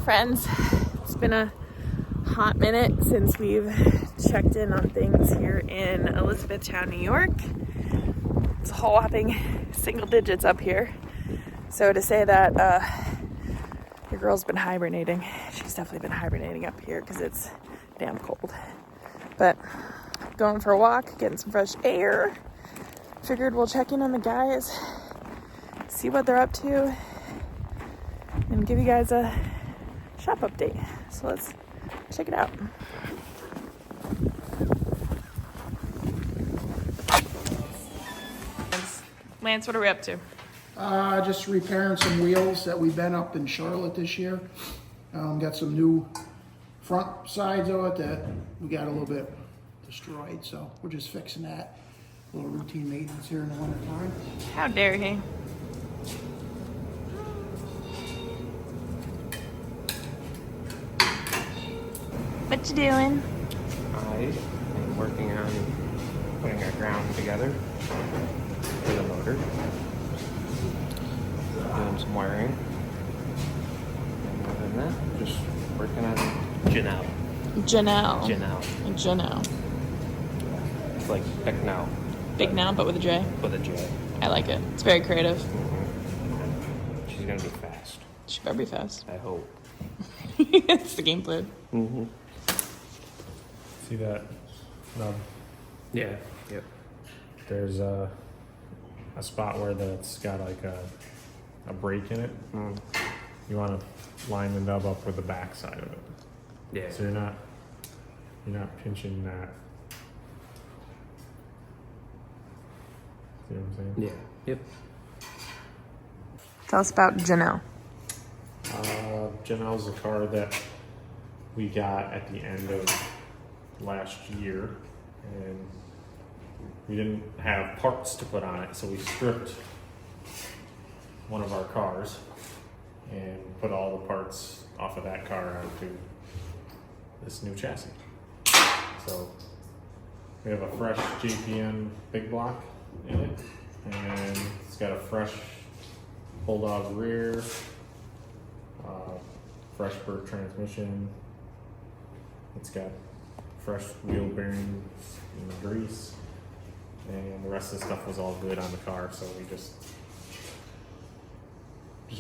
friends. It's been a hot minute since we've checked in on things here in Elizabethtown, New York. It's a whole whopping single digits up here. So to say that your girl's been hibernating, she's definitely been hibernating up here because it's damn cold. But going for a walk, getting some fresh air. Figured we'll check in on the guys, see what they're up to, and give you guys a shop update. So let's check it out. Lance, what are we up to? Just repairing some wheels that we've been up in Charlotte this year. Got some new front sides of it that we got a little bit destroyed, so we're just fixing that. A little routine maintenance here in the winter time. How dare he? What you doing? I am working on putting our ground together for the motor. Doing some wiring. And other than that, just working on Janelle. Janelle. It's like Big Now. Big now, but with a J. With a J. I like it. It's very creative. Mm-hmm. She's gonna be fast. She better be fast. I hope. It's the game plan. Mm-hmm. See that nub? Yeah. Yep. There's a spot where that's got like a break in it. Mm. You want to line the nub up with the back side of it. Yeah. So you're not pinching that. See what I'm saying? Yeah. Yep. Tell us about Janelle. Janelle's a car that we got at the end of last year, and we didn't have parts to put on it, so we stripped one of our cars and put all the parts off of that car onto this new chassis. So we have a fresh JPN big block in it, and it's got a fresh Bulldog rear, fresh bird transmission. It's got fresh wheel bearings and grease, and the rest of the stuff was all good on the car, so we just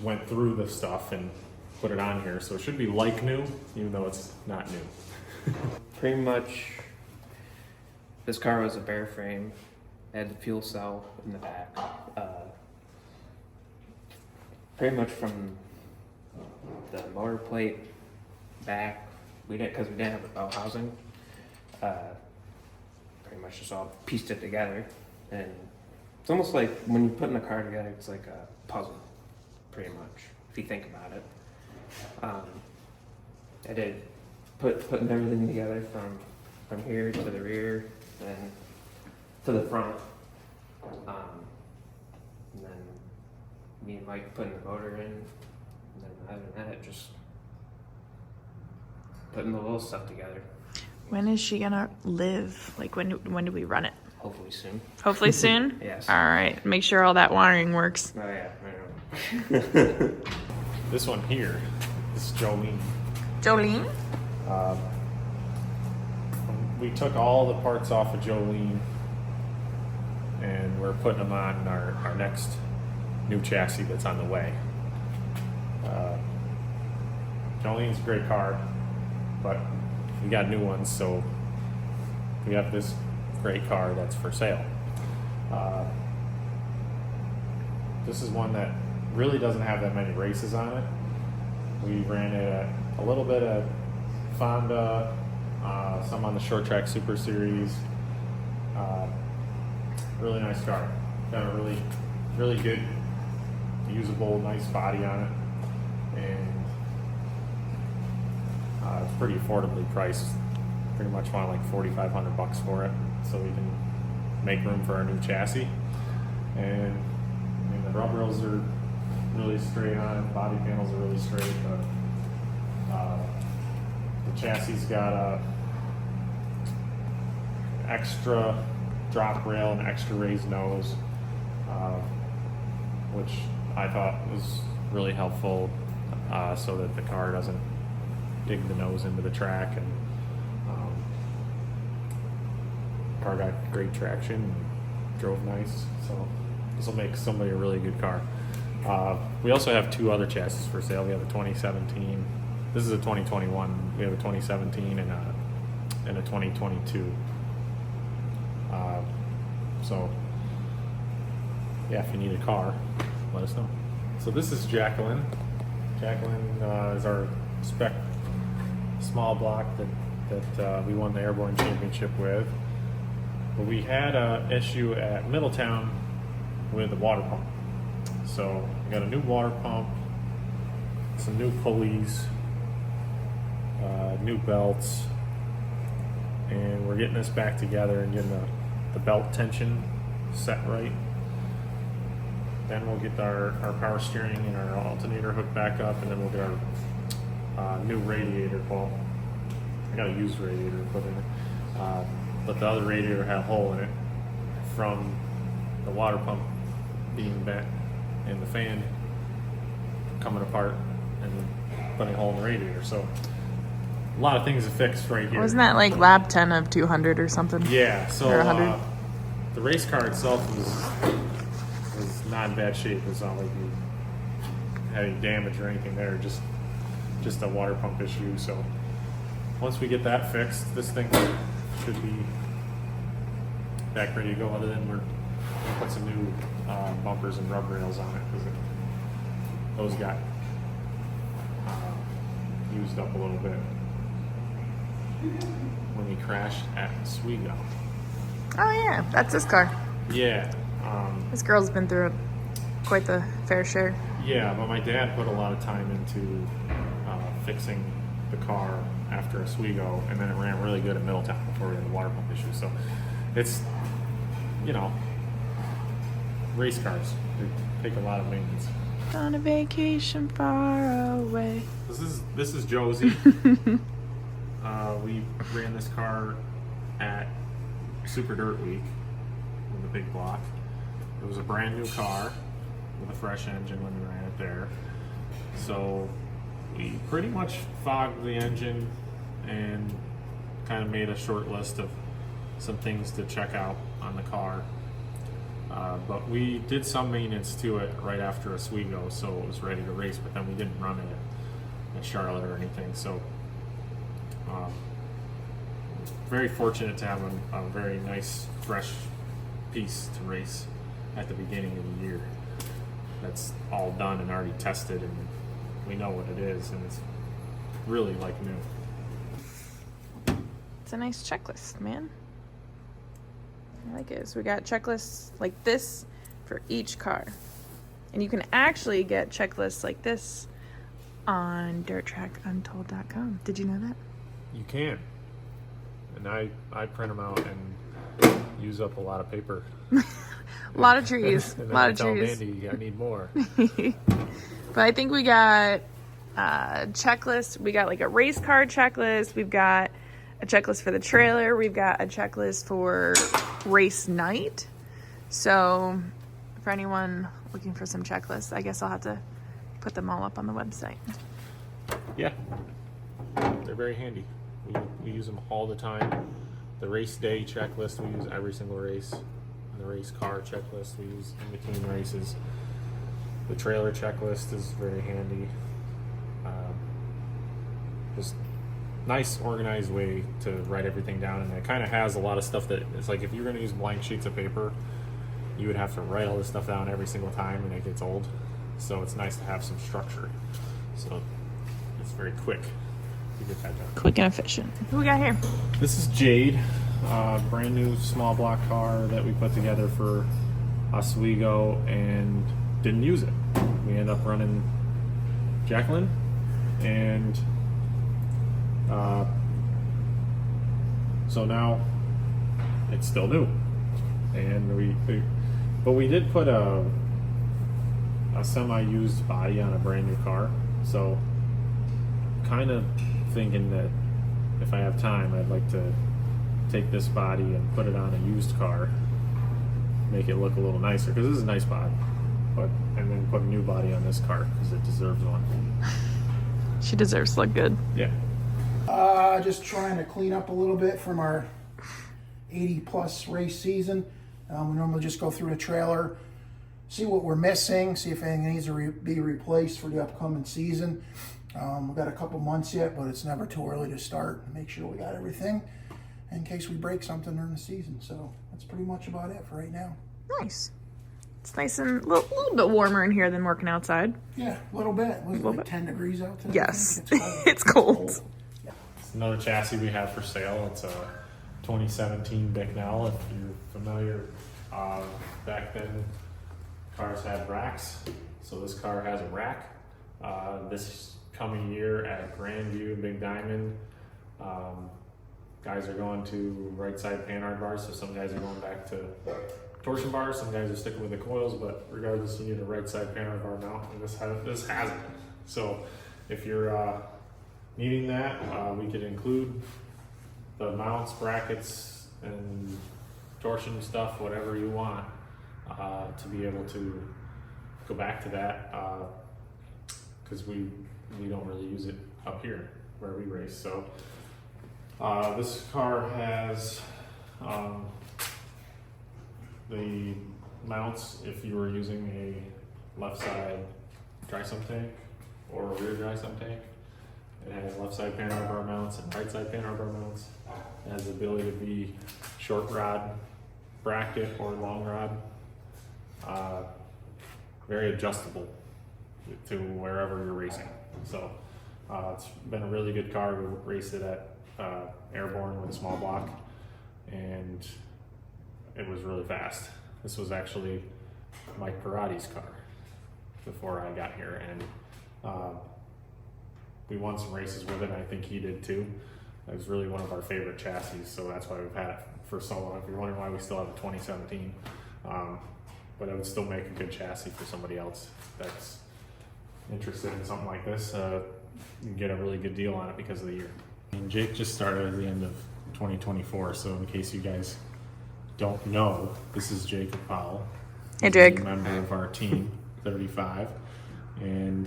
went through the stuff and put it on here. So it should be like new, even though it's not new. Pretty much, this car was a bare frame. It had the fuel cell in the back. Pretty much from the motor plate back, because we didn't have a bell housing. Pretty much just all pieced it together, and it's almost like when you're putting the car together, it's like a puzzle, pretty much, if you think about it. I did putting everything together from here to the rear and to the front, and then me and Mike putting the motor in, and then other than that, just putting the little stuff together. When is she gonna live? Like when do we run it? Hopefully soon. Hopefully soon? Yes. All right. Make sure all that wiring works. Oh yeah, I know. This one here, this is Jolene. Jolene? We took all the parts off of Jolene, and we're putting them on our next new chassis that's on the way. Jolene's a great car, but we got new ones, so we have this great car that's for sale. This is one that really doesn't have that many races on it. We ran it at a little bit of Fonda, some on the Short Track Super Series. Really nice car. Got a really good, usable, nice body on it, and it's pretty affordably priced. Pretty much want like $4,500 for it, so we can make room for our new chassis. And I mean, the rub rails are really straight on it. Body panels are really straight, but the chassis got a extra drop rail and extra raised nose, which I thought was really helpful. so that the car doesn't dig the nose into the track. And car got great traction and drove nice. So this will make somebody a really good car. We also have 2 other chassis for sale. We have a 2017. This is a 2021. We have a 2017 and a 2022. So yeah, if you need a car, let us know. So this is Jacqueline. Jacqueline is our spec small block that we won the Airborne Championship with. But we had an issue at Middletown with the water pump. So we got a new water pump, some new pulleys, new belts, and we're getting this back together and getting the belt tension set right. Then we'll get our power steering and our alternator hooked back up, and then we'll get our new radiator. Well, I got a used radiator to put in it, but the other radiator had a hole in it from the water pump being bent and the fan coming apart and putting a hole in the radiator. So a lot of things to fix right here. Wasn't that like lap 10 of 200 or something? Yeah, so Or 100? The race car itself was not in bad shape. It's not like you had any damage or anything there, just a water pump issue. So once we get that fixed, this thing should be back ready to go. Other than we're gonna put some new bumpers and rub rails on it, because those got used up a little bit when we crashed at Oswego. Oh yeah, that's this car. Yeah. This girl's been through quite the fair share. Yeah, but my dad put a lot of time into fixing the car after Oswego, and then it ran really good at Middletown before we had the water pump issue. So it's, race cars, they take a lot of maintenance. On a vacation far away. This is Josie. We ran this car at Super Dirt Week with a big block. It was a brand new car with a fresh engine when we ran it there. So we pretty much fogged the engine and kind of made a short list of some things to check out on the car. But we did some maintenance to it right after Oswego, so it was ready to race, but then we didn't run it at Charlotte or anything. So very fortunate to have a very nice, fresh piece to race at the beginning of the year. That's all done and already tested, and we know what it is, and it's really like new. It's a nice checklist, man. I like it. So we got checklists like this for each car. And you can actually get checklists like this on dirttrackuntold.com. Did you know that? You can. And I print them out and use up a lot of paper. A lot of trees. And A then lot I of tell trees. Mandee I need more. But I think we got a checklist. We got like a race car checklist. We've got a checklist for the trailer. We've got a checklist for race night. So for anyone looking for some checklists, I guess I'll have to put them all up on the website. Yeah, they're very handy. We use them all the time. The race day checklist we use every single race. The race car checklist we use in between races. The trailer checklist is very handy. Just nice organized way to write everything down, and it kind of has a lot of stuff that it's like if you're going to use blank sheets of paper, you would have to write all this stuff down every single time, and it gets old. So it's nice to have some structure. So it's very quick to get that done. Quick and efficient. Who we got here? This is Jade, brand new small block car that we put together for Oswego and didn't use it. We ended up running Jacqueline, and so now it's still new. And we did put a semi-used body on a brand new car. So kind of thinking that if I have time, I'd like to take this body and put it on a used car, make it look a little nicer, because this is a nice body, and then put a new body on this car because it deserves one. She deserves to look good. Yeah. Just trying to clean up a little bit from our 80-plus race season. We normally just go through the trailer, see what we're missing, see if anything needs to be replaced for the upcoming season. We've got a couple months yet, but it's never too early to start and make sure we got everything in case we break something during the season. So that's pretty much about it for right now. Nice. It's nice and a little bit warmer in here than working outside. Yeah, a little bit. Was it like 10 degrees out today? Yes. I think It's cold. Yeah. It's another chassis we have for sale. It's a 2017 Bicknell. If you're familiar, back then cars had racks. So this car has a rack. This coming year at Grandview and Big Diamond, guys are going to right side panhard bars. So some guys are going back to torsion bars, some guys are sticking with the coils, but regardless, you need a right side panhard bar mount, and this has it. So if you're needing that, we could include the mounts, brackets, and torsion stuff, whatever you want, to be able to go back to that, because we don't really use it up here where we race. So this car has the mounts if you were using a left side dry sump tank or a rear dry sump tank. It has left side panhard bar mounts and right side panhard bar mounts. It has the ability to be short rod bracket or long rod. Very adjustable to wherever you're racing. So it's been a really good car. We raced it at Airborne with a small block, and it was really fast. This was actually Mike Parati's car before I got here, and we won some races with it. I think he did too. It was really one of our favorite chassis, so that's why we've had it for so long. If you're wondering why we still have a 2017, but I would still make a good chassis for somebody else that's interested in something like this. You can get a really good deal on it because of the year. And Jake just started at the end of 2024, so in case you guys don't know, this is Jacob Powell. Hey, Jake. He's a member of our team, 35, and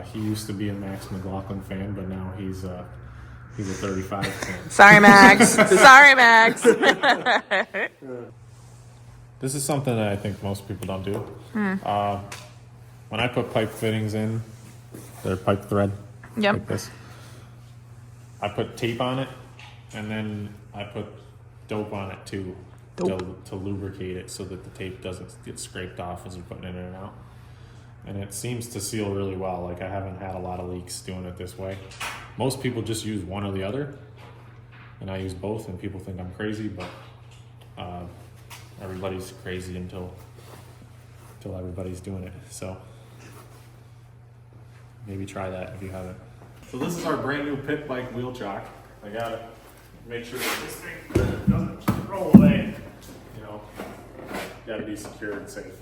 he used to be a Max McLaughlin fan, but now he's a 35 fan. Sorry, Max. Sorry, Max. This is something that I think most people don't do. When I put pipe fittings in, they're pipe thread, like this. I put tape on it, and then I put dope on it too, to lubricate it so that the tape doesn't get scraped off as you're putting it in and out. And it seems to seal really well. Like, I haven't had a lot of leaks doing it this way. Most people just use one or the other, and I use both, and people think I'm crazy, but everybody's crazy until everybody's doing it. So maybe try that if you haven't. So this is our brand new pit bike wheel chock. I gotta make sure that this thing doesn't roll away. You know, gotta be secure and safe.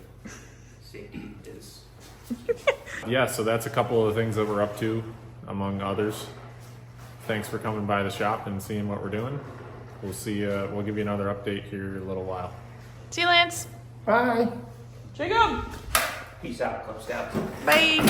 Safety is. Yeah, so that's a couple of the things that we're up to, among others. Thanks for coming by the shop and seeing what we're doing. We'll see. We'll give you another update here in a little while. See you, Lance. Bye. Jacob. Peace out, Cub Scouts. Bye.